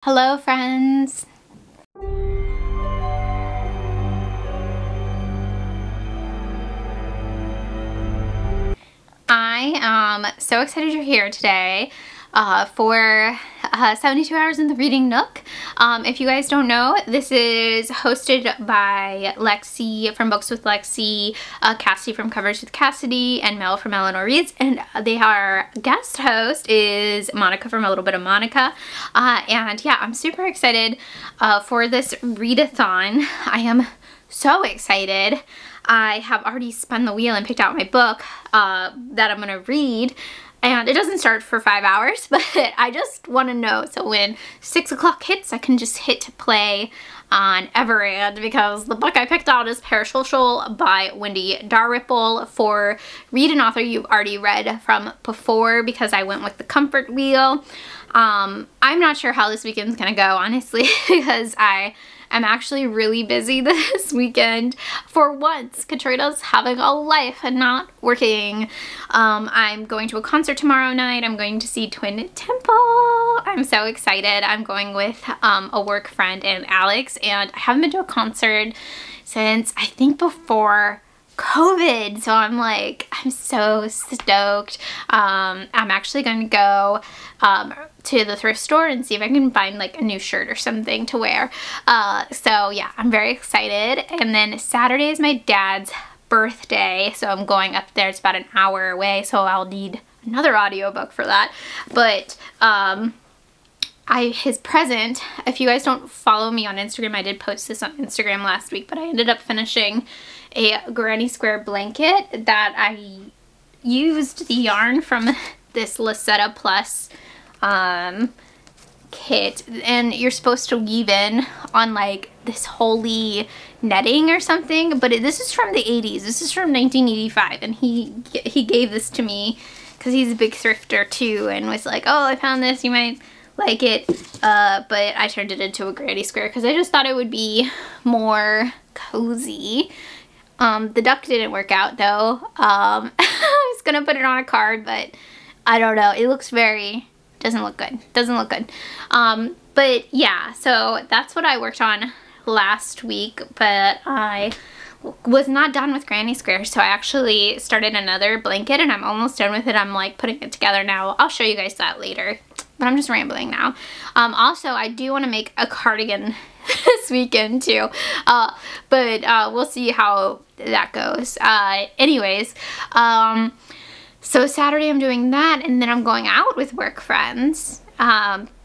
Hello friends! I am so excited you're here today for 72 Hours in the Reading Nook. If you guys don't know, this is hosted by Lexi from Books with Lexi, Cassie from Covers with Cassidy, and Mel from Eleanor Reads, and our guest host is Monica from A Little Bit of Monica. And yeah, I'm super excited for this readathon. I am so excited. I have already spun the wheel and picked out my book that I'm going to read. And it doesn't start for 5 hours, but I just want to know. So when 6 o'clock hits, I can just hit play on Everand, because the book I picked out is Parasocial by Wendy Dalrymple. For read an author you've already read from before, because I went with the comfort wheel. I'm not sure how this weekend's going to go, honestly, because I'm actually really busy this weekend. For once, Katrina's having a life and not working. I'm going to a concert tomorrow night. I'm going to see Twin Temple. I'm so excited. I'm going with a work friend and Alex, and I haven't been to a concert since I think before COVID, so I'm so stoked. I'm actually going to go to the thrift store and see if I can find like a new shirt or something to wear. So yeah, I'm very excited. And then Saturday is my dad's birthday, so I'm going up there. It's about an hour away, so I'll need another audiobook for that. But his present, if you guys don't follow me on Instagram, I did post this on Instagram last week, but I ended up finishing a Granny Square blanket that I used the yarn from this Lucetta Plus kit, and you're supposed to weave in on like this holy netting or something, but this is from the 80s. This is from 1985, and he gave this to me because he's a big thrifter too, and was like, oh, I found this, you might like it. But I turned it into a Granny Square because I just thought it would be more cozy. The duck didn't work out though. I was gonna put it on a card, but I don't know. It looks doesn't look good. Doesn't look good. But yeah, so that's what I worked on last week, but I was not done with Granny Square, so I actually started another blanket and I'm almost done with it. I'm like putting it together now. I'll show you guys that later, but I'm just rambling now. Also, I do want to make a cardigan this weekend too, but we'll see how that goes. Anyways, so Saturday I'm doing that, and then I'm going out with work friends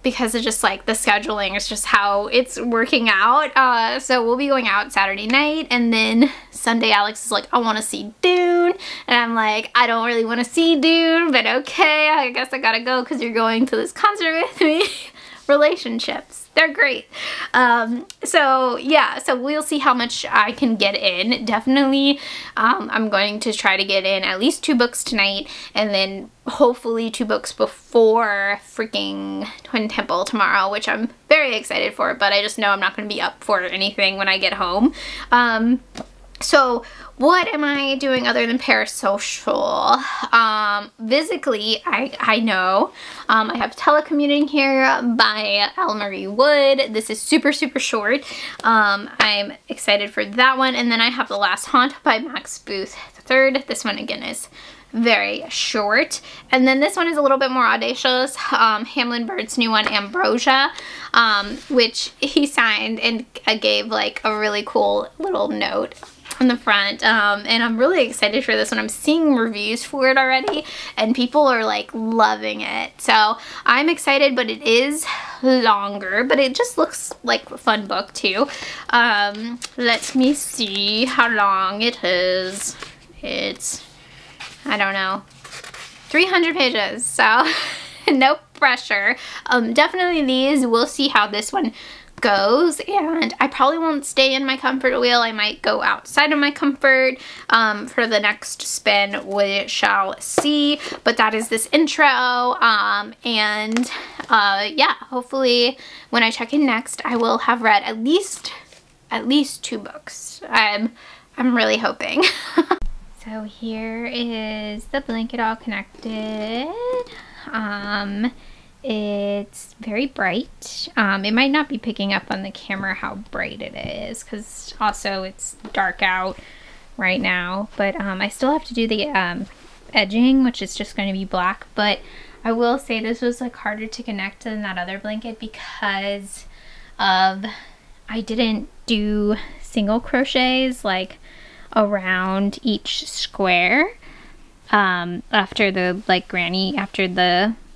because of just like the scheduling is just how it's working out. So we'll be going out Saturday night, and then Sunday Alex is like, I want to see Dune, and I'm like, I don't really want to see Dune, but okay, I guess I gotta go because you're going to this concert with me. Relationships, they're great. So yeah, so we'll see how much I can get in. Definitely I'm going to try to get in at least 2 books tonight, and then hopefully 2 books before freaking Twin Temple tomorrow, which I'm very excited for, but I just know I'm not going to be up for anything when I get home. So what am I doing other than Parasocial? Physically, I know. I have Telecommuting here by Elle Marie Wood. This is super, super short. I'm excited for that one. And then I have The Last Haunt by Max Booth III. This one, again, is very short. And then this one is a little bit more audacious. Hamlin Bird's new one, Ambrosia, which he signed and gave like a really cool little note on the front, and I'm really excited for this one. I'm seeing reviews for it already, and people are like loving it, so I'm excited. But it is longer, but it just looks like a fun book too. Let me see how long it is. It's, I don't know, 300 pages, so no pressure. Definitely these, we'll see how this one goes, and I probably won't stay in my comfort wheel. I might go outside of my comfort for the next spin. We shall see, but that is this intro, and yeah, hopefully when I check in next I will have read at least 2 books. I'm really hoping. So here is the blanket all connected. it's very bright. It might not be picking up on the camera how bright it is, because also it's dark out right now, but I still have to do the edging, which is just going to be black. But I will say this was like harder to connect than that other blanket because of I didn't do single crochets like around each square after the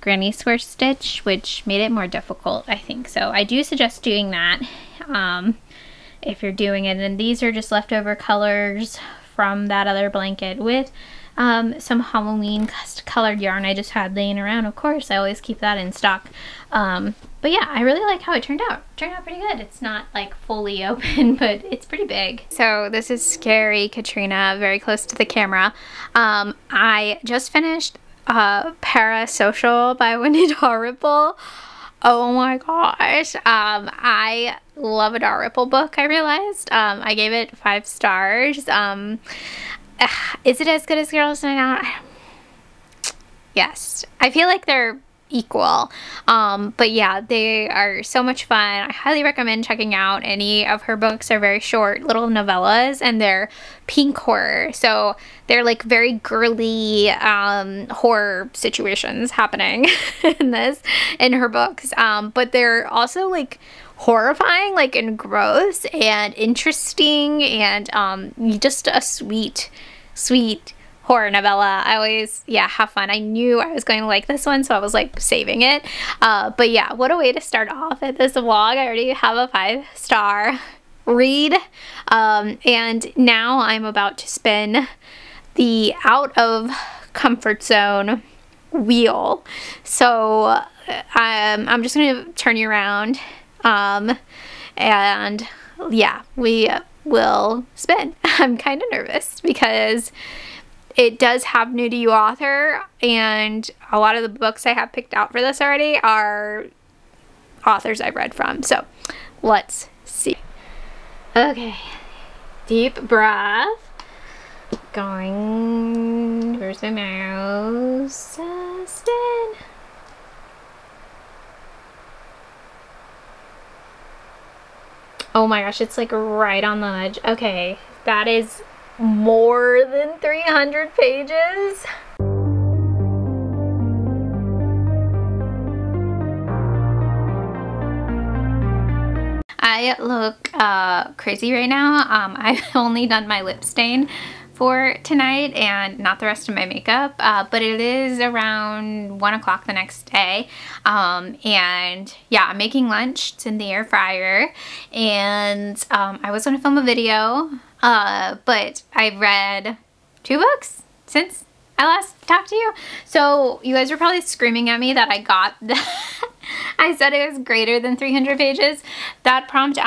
granny square stitch, which made it more difficult, I think. So I do suggest doing that if you're doing it. And these are just leftover colors from that other blanket with some Halloween colored yarn I just had laying around. Of course, I always keep that in stock. But yeah, I really like how it turned out. It turned out pretty good. It's not like fully open, but it's pretty big. So this is Scary Katrina, very close to the camera. I just finished Parasocial by Wendy Dalrymple. Oh my gosh. I love a Dalrymple book, I realized. I gave it 5 stars. Is it as good as Girls Night Out? Yes. I feel like they're equal. But yeah, they are so much fun. I highly recommend checking out any of her books. They're very short little novellas, and they're pink horror. So they're like very girly horror situations happening in her books. But they're also like horrifying, like, and gross and interesting, and just a sweet horror novella. I always, yeah, have fun. I knew I was going to like this one, so I was like saving it. But yeah, what a way to start off at this vlog. I already have a 5-star read. And now I'm about to spin the out of comfort zone wheel. So I'm just going to turn you around. And yeah, we will spin. I'm kind of nervous because it does have new to you author, and a lot of the books I have picked out for this already are authors I've read from. So let's see. Okay, deep breath. Going, where's my mouse? Spin. Oh my gosh, it's like right on the edge. Okay, that is more than 300 pages. I look crazy right now. I've only done my lip stain for tonight and not the rest of my makeup, but it is around 1 o'clock the next day, and yeah, I'm making lunch. It's in the air fryer, and I was going to film a video, but I've read 2 books since I last talked to you, so you guys are probably screaming at me that I got I said it was greater than 300 pages. That prompt,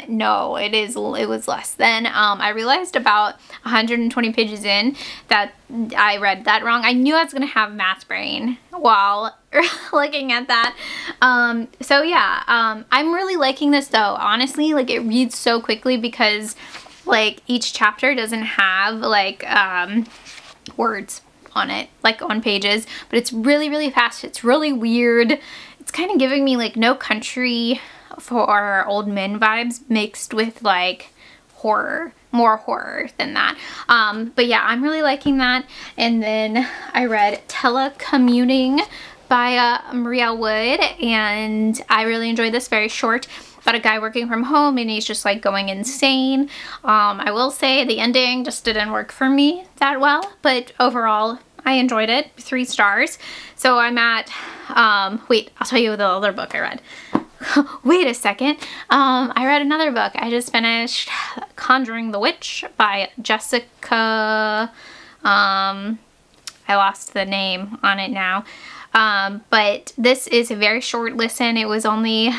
no, it was less than. I realized about 120 pages in that I read that wrong. I knew I was gonna have math brain while looking at that. So yeah, I'm really liking this though. Honestly, like, it reads so quickly because like each chapter doesn't have like words on it, like on pages, but it's really fast. It's really weird. It's kind of giving me like No Country for Old Men vibes mixed with like horror, more horror than that. But yeah, I'm really liking that. And then I read Telecommuting by Maria Wood, and I really enjoyed this. Very short, about a guy working from home and he's just like going insane. I will say the ending just didn't work for me that well, but overall I enjoyed it. 3 stars. So I'm at, wait, I'll tell you the other book I read. Wait a second. I read another book. I just finished Conjuring the Witch by Jessica, I lost the name on it now. But this is a very short listen. It was only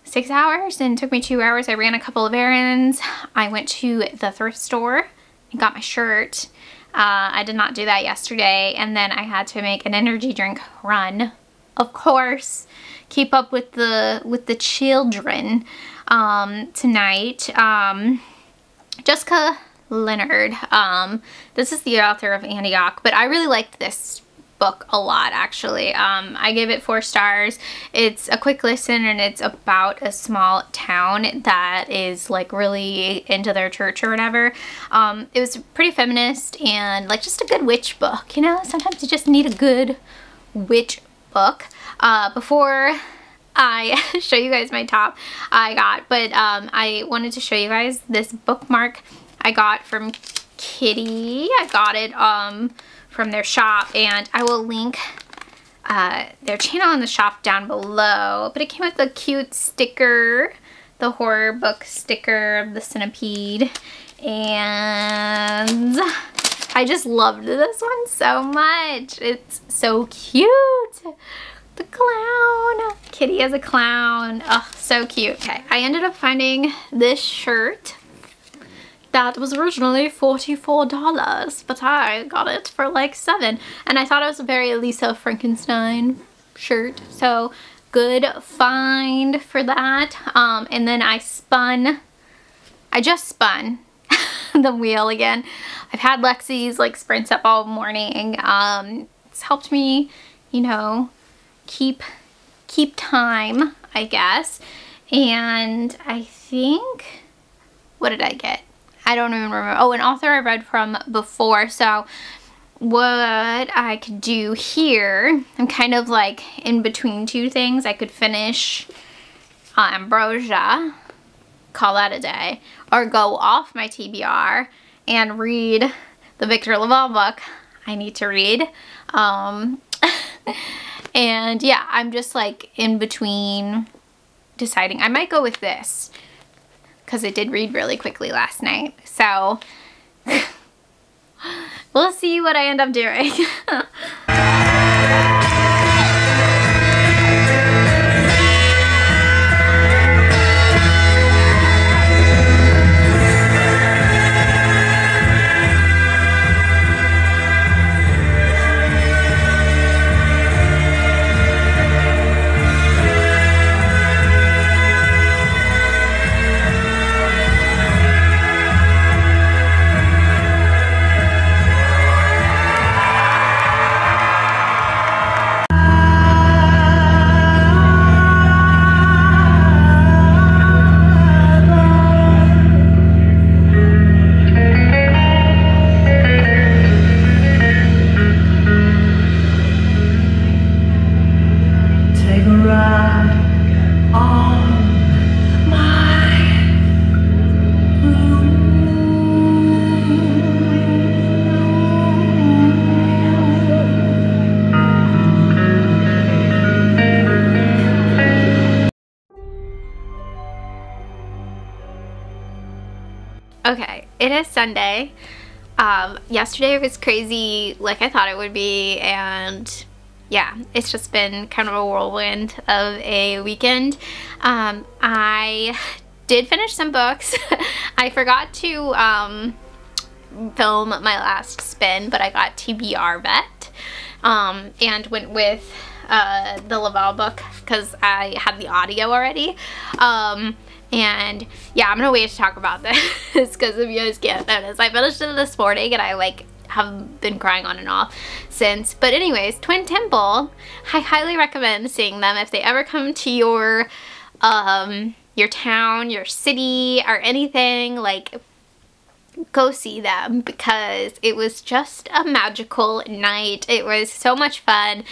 6 hours and it took me 2 hours. I ran a couple of errands. I went to the thrift store and got my shirt. I did not do that yesterday, and then I had to make an energy drink run. Of course, keep up with the children tonight. Jessica Leonard. This is the author of Antioch, but I really liked this book a lot, actually. I gave it 4 stars. It's a quick listen, and it's about a small town that is like really into their church or whatever. It was pretty feminist and like just a good witch book, you know? Sometimes you just need a good witch book. Before I show you guys my top I wanted to show you guys this bookmark I got from Kitty. I got it from their shop, and I will link their channel in the shop down below. But it came with a cute sticker, the horror book sticker of the centipede, and I just loved this one so much. It's so cute. The clown. Kitty as a clown. Oh, so cute. Okay, I ended up finding this shirt that was originally $44, but I got it for like $7, and I thought it was a very Lisa Frankenstein shirt, so good find for that. And then I just spun the wheel again. I've had Lexi's like sprints up all morning. It's helped me, you know, keep time, I guess. And I think, what did I get? I don't even remember. Oh, an author I read from before. So what I could do here, I'm kind of like in between 2 things. I could finish Ambrosia, call that a day, or go off my TBR and read the Victor LaValle book I need to read. And yeah, I'm just like in between deciding. I might go with this because it did read really quickly last night. So we'll see what I end up doing. Okay, it is Sunday. Yesterday was crazy like I thought it would be, and yeah, it's just been kind of a whirlwind of a weekend. I did finish some books. I forgot to film my last spin, but I got TBR vet and went with the LaValle book because I had the audio already. And yeah, I'm gonna wait to talk about this because if you guys can't notice, I finished it this morning and I like have been crying on and off since. But anyways, Twin Temple, I highly recommend seeing them if they ever come to your town, your city, or anything. Like, go see them because it was just a magical night. It was so much fun.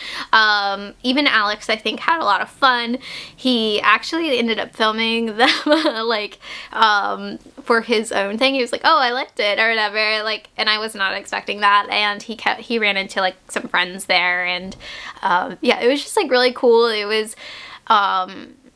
Even Alex, I think, had a lot of fun. He actually ended up filming them like for his own thing. He was like, oh, I liked it or whatever, like, and I was not expecting that. And he ran into like some friends there, and yeah, it was just like really cool. It was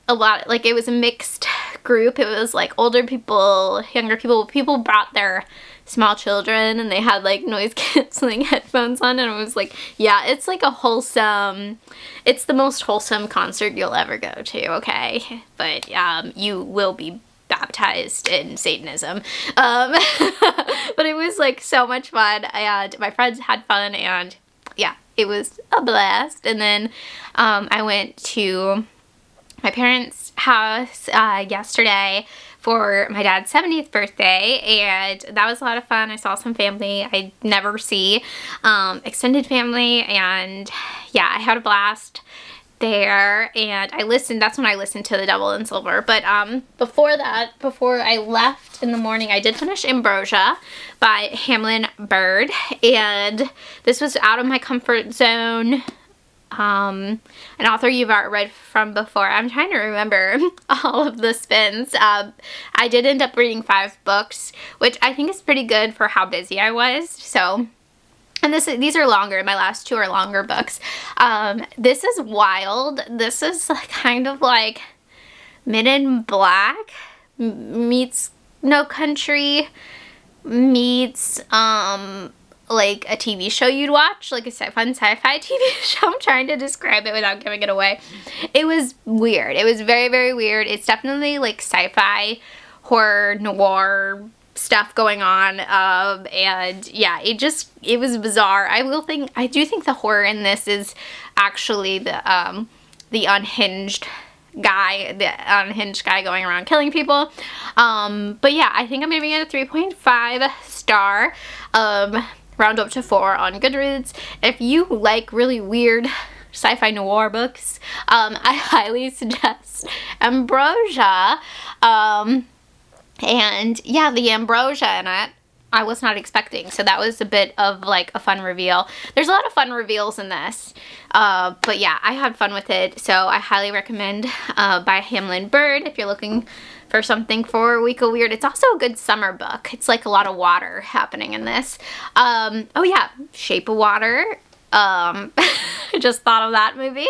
a lot, like, it was a mixed group. It was like older people, younger people. People brought their small children and they had like noise canceling headphones on, and it was like, yeah, it's like a wholesome, it's the most wholesome concert you'll ever go to, okay? But you will be baptized in Satanism. But it was like so much fun, and my friends had fun, and yeah, it was a blast. And then I went to my parents' house yesterday for my dad's 70th birthday, and that was a lot of fun. I saw some family I never see, extended family, and yeah, I had a blast there. And I listened, that's when I listened to the Devil in Silver. But before that, before I left in the morning, I did finish Ambrosia by Hamlin Bird, and this was out of my comfort zone. An author you've already read from before. I'm trying to remember all of the spins. I did end up reading 5 books, which I think is pretty good for how busy I was. So, and these are longer. My last 2 are longer books. This is wild. This is kind of like Men in Black meets No Country meets like a TV show you'd watch, like a fun sci-fi TV show. I'm trying to describe it without giving it away. It was weird. It was very, very weird. It's definitely like sci-fi, horror, noir stuff going on, and yeah, it was bizarre. I do think the horror in this is actually the unhinged guy going around killing people. But yeah, I think I'm giving it a 3.5 star. Round up to 4 on Goodreads. If you like really weird sci-fi noir books, I highly suggest Ambrosia. And yeah, the Ambrosia in it, I was not expecting, so that was a bit of like a fun reveal. There's a lot of fun reveals in this, but yeah, I had fun with it, so I highly recommend by Hamlin Bird if you're looking for something for a week of weird. It's also a good summer book. It's like a lot of water happening in this. Oh yeah, Shape of Water. I just thought of that movie.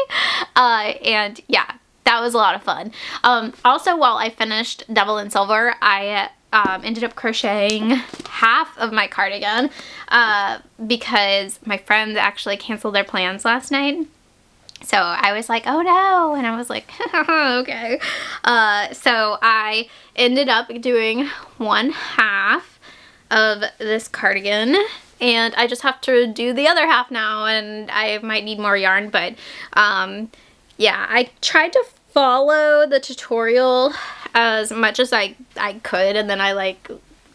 And yeah, that was a lot of fun. Also, while I finished Devil in Silver, I ended up crocheting half of my cardigan because my friends actually canceled their plans last night. So I was like, oh no, and I was like, okay. So I ended up doing 1/2 of this cardigan, and I just have to do the other half now, and I might need more yarn, but yeah, I tried to follow the tutorial as much as I could, and then I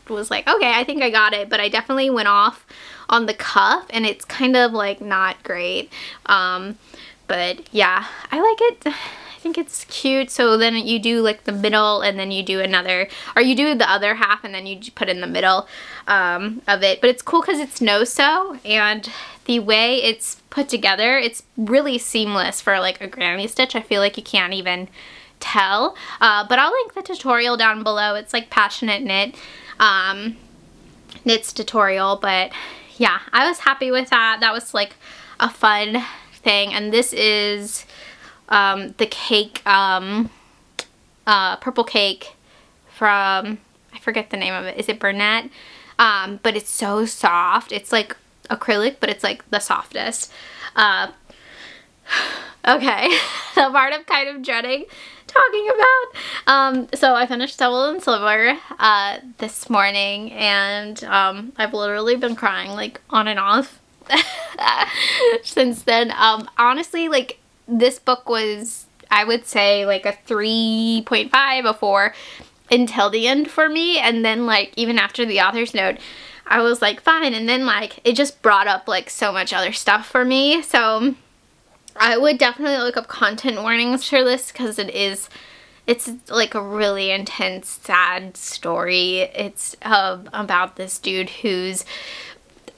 was like, okay, I think I got it, but I definitely went off on the cuff, and it's kind of like not great. But yeah, I like it. I think it's cute. So then you do like the middle, and then you do another, or you do the other half and then you put in the middle of it. But it's cool because it's no-sew, and the way it's put together, it's really seamless for like a granny stitch. I feel like you can't even tell. But I'll link the tutorial down below. It's like Passionate Knit knits tutorial. But yeah, I was happy with that. That was like a fun thing. And this is the cake, purple cake from, I forget the name of it. Is it Bernat? But it's so soft. It's like acrylic, but it's like the softest. Okay, the part I'm kind of dreading talking about. So I finished Devil in Silver this morning, and I've literally been crying like on and off since then. Honestly, like, this book was, I would say, like a 3.5, a 4 until the end for me, and then like even after the author's note I was like fine, and then like it just brought up like so much other stuff for me. So I would definitely look up content warnings for this, because it's like a really intense, sad story. It's about this dude who's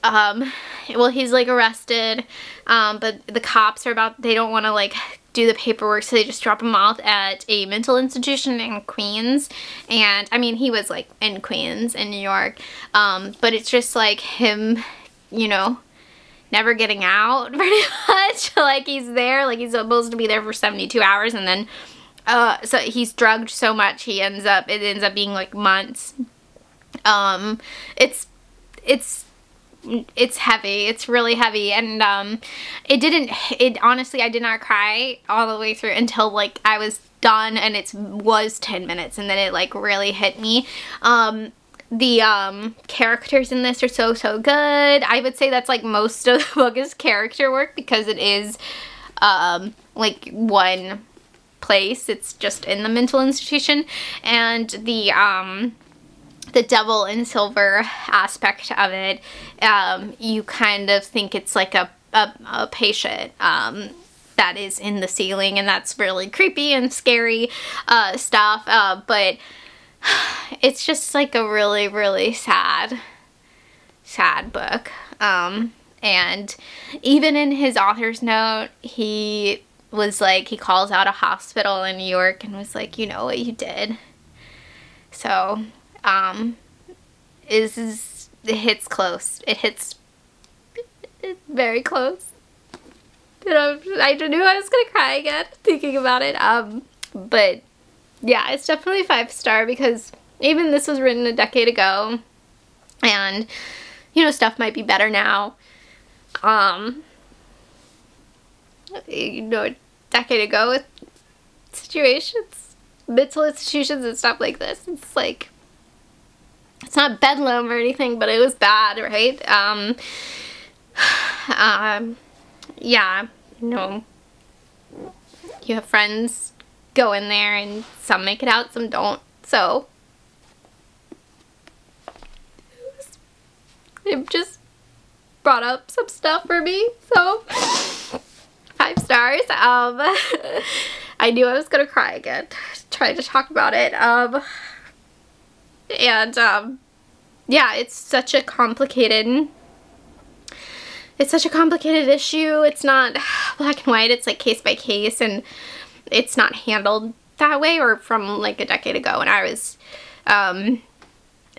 well, he's like arrested, but the cops are they don't want to like do the paperwork, so they just drop him off at a mental institution in Queens. And I mean, he was like in Queens in New York, but it's just like him, you know, never getting out pretty much. Like, he's there, like he's supposed to be there for 72 hours, and then so he's drugged so much it ends up being like months. It's heavy. It's really heavy, and honestly, I did not cry all the way through until like I was done, and it was 10 minutes, and then it like really hit me. The characters in this are so good. I would say that's like most of the book is character work, because it is like one place. It's just in the mental institution. And the devil in silver aspect of it, you kind of think it's like a patient that is in the ceiling, and that's really creepy and scary stuff, but it's just like a really, really sad book. And even in his author's note, he was like, he calls out a hospital in New York and was like, you know what you did. So it hits close. It hits very close. You know, I knew I was gonna cry again thinking about it. But yeah, it's definitely 5-star, because even this was written a decade ago, and you know, stuff might be better now. You know, a decade ago with situations, mental institutions and stuff like this, it's like, it's not bedlam or anything, but it was bad, right? Yeah, you know, you have friends go in there and some make it out, some don't, so it just brought up some stuff for me, so 5 stars. I knew I was gonna cry again trying to talk about it, and yeah, it's such a complicated issue. It's not black and white, it's like case by case, and it's not handled that way, or from like a decade ago when I was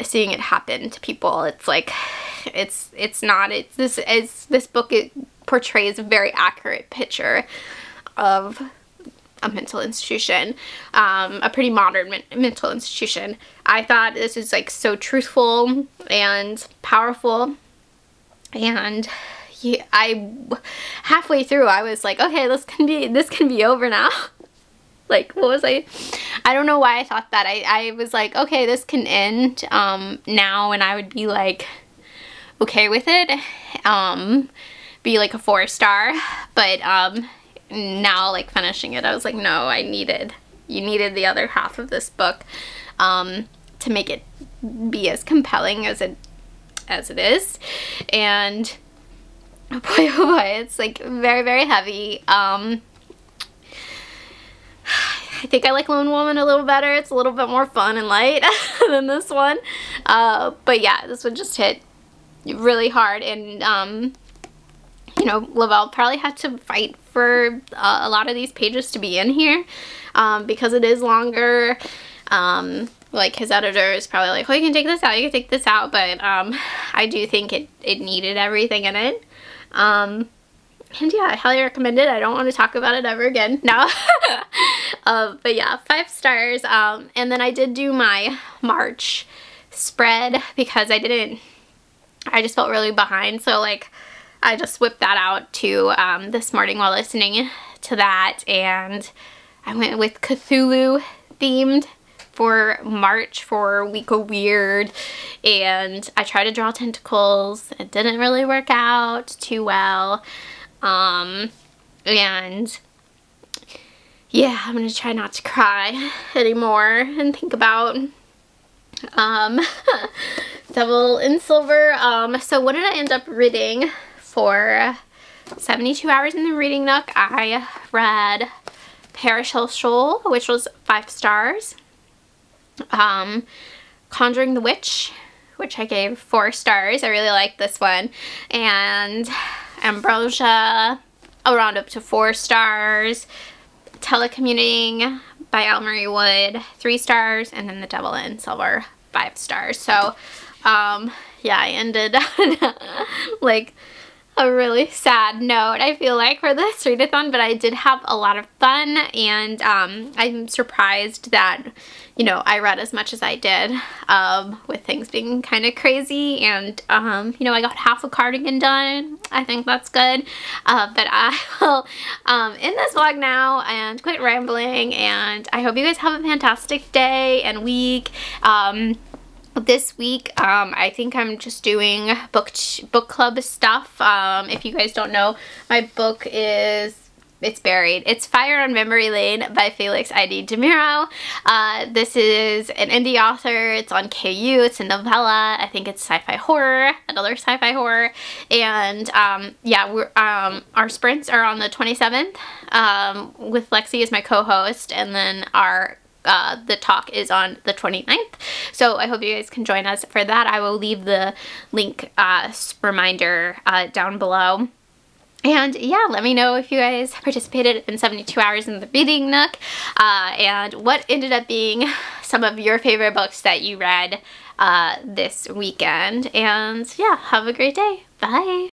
seeing it happen to people. It's like, this book, it portrays a very accurate picture of a mental institution, a pretty modern mental institution. I thought this is like so truthful and powerful, and yeah, halfway through I was like, okay, this can be over now. Like, what was I don't know why I thought that. I was like, okay, this can end now, and I would be like okay with it, be like a 4-star, but now, like, finishing it, I was like, no, you needed the other half of this book to make it be as compelling as it is. And boy, oh boy, it's like very, very heavy. I think I like Lone Woman a little better. It's a little bit more fun and light than this one, but yeah, this one just hit really hard. And you know, Lavelle probably had to fight for a lot of these pages to be in here, because it is longer. Like, his editor is probably like, oh, you can take this out, you can take this out, but I do think it needed everything in it. And yeah, I highly recommend it. I don't want to talk about it ever again. No. But yeah, 5 stars. And then I did do my March spread, because I just felt really behind, so like I just whipped that out to this morning while listening to that, and I went with Cthulhu themed for March for Week of Weird, and I tried to draw tentacles. It didn't really work out too well, and yeah, I'm gonna try not to cry anymore and think about Devil in Silver. So what did I end up reading for 72 hours in the Reading Nook? I read Parashel, which was 5 stars. Conjuring the Witch, which I gave 4 stars. I really liked this one. And Ambrosia, I'll round up to 4 stars. Telecommuting by Ellery Wood, 3 stars. And then The Devil in Silver, 5 stars. So, yeah, I ended on like a really sad note, I feel like, for this readathon, but I did have a lot of fun, and I'm surprised that, you know, I read as much as I did, with things being kind of crazy, and you know, I got half a cardigan done. I think that's good, but I will end this vlog now and quit rambling, and I hope you guys have a fantastic day and week. This week, I think I'm just doing book club stuff. If you guys don't know, my book is it's buried. It's Fire on Memory Lane by Felix I.D. DeMiro. This is an indie author. It's on KU. It's a novella. I think it's sci-fi horror, another sci-fi horror. And yeah, our sprints are on the 27th with Lexi as my co-host, and then the talk is on the 29th. So I hope you guys can join us for that. I will leave the link reminder down below. And yeah, let me know if you guys participated in 72 Hours in the Reading Nook, and what ended up being some of your favorite books that you read this weekend. And yeah, have a great day. Bye!